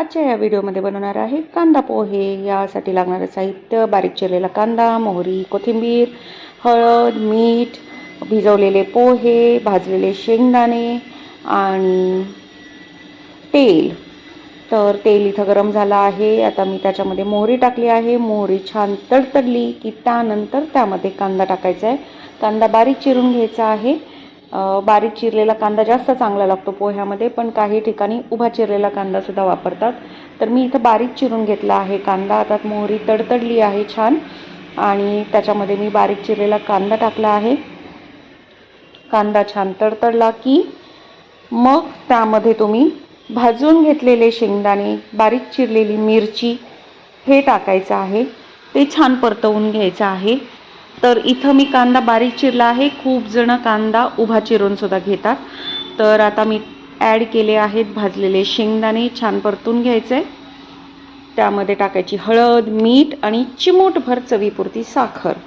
आजच्या या व्हिडिओमध्ये बनवणार आहे कांदा पोहे। यासाठी लागणारे साहित्य: बारीक चिरलेला कांदा, मोहरी, कोथिंबीर, हळद, मीठ, भिजवलेले पोहे, भाजलेले शेंगदाणे आणि तेल। तर तेल इथं गरम झालं आहे। आता मी त्याच्यामध्ये मोहरी टाकली आहे। मोहरी छान तडतडली की त्यानंतर त्यामध्ये कांदा टाकायचा आहे। कांदा बारीक चिरून घ्यायचा आहे। बारीक चिरलेला कांदा जास्त चांगला लागतो पोह्यामध्ये, पण काही ठिकाणी उभा चिरलेला कांदा सुद्धा वापरतात। तर मी इथं बारीक चिरून घेतला आहे कांदा। आता मोहरी तडतडली आहे छान आणि त्याच्यामध्ये मी बारीक चिरलेला कांदा टाकला आहे। कांदा छान तडतडला की मग त्यामध्ये तुम्ही भाजून घेतलेले शेंगदाणे, बारीक चिरलेली मिरची हे टाकायचं आहे। ते छान परतवून घ्यायचं आहे। तर इथं मी कांदा बारीक चिरला आहे। खूप जण कांदा उभा चिरून सुद्धा घेतात। तर आता मी ॲड केले आहेत भाजलेले शेंगदाणे, छान परतून घ्यायचे। त्यामध्ये टाकायची हळद, मीठ आणि चिमूटभर चवीपुरती साखर।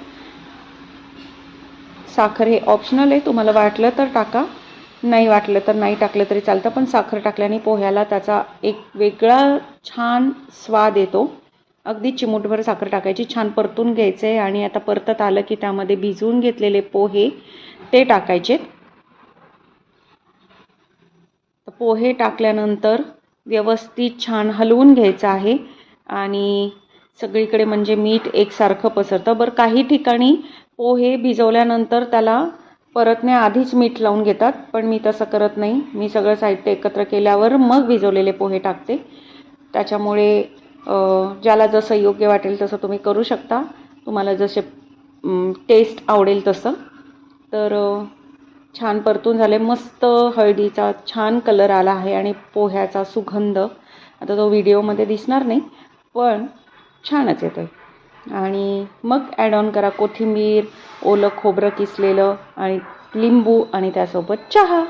साखर हे ऑप्शनल आहे, तुम्हाला वाटलं तर टाका, नाही वाटलं तर नाही टाकलं तरी चालतं, पण साखर टाकल्याने पोह्याला त्याचा एक वेगळा छान स्वाद येतो। अगदी चिमूटभर साखर टाकायची, छान परतून घ्यायचे आणि आता परतत आलं की त्यामध्ये भिजवून घेतलेले पोहे ते टाकायचे। पोहे टाकल्यानंतर व्यवस्थित छान हलवून घ्यायचं आहे आणि सगळीकडे म्हणजे मीठ एकसारखं पसरतं। बरं, काही ठिकाणी पोहे भिजवल्यानंतर त्याला परतण्याआधीच मीठ लावून घेतात, पण मी तसं करत नाही। मी सगळं साहित्य एकत्र केल्यावर मग भिजवलेले पोहे टाकते। त्याच्यामुळे ज्याला जसं योग्य वाटेल तसं तुम्ही करू शकता, तुम्हाला जसे टेस्ट आवडेल तसं। तर छान परतून झाले, मस्त हळदीचा छान कलर आला आहे आणि पोह्याचा सुगंध आता तो व्हिडिओमध्ये दिसणार नाही, पण छानच येतोय। आणि मग ॲड ऑन करा कोथिंबीर, ओलं खोबरं किसलेलं आणि लिंबू आणि त्यासोबत चहा।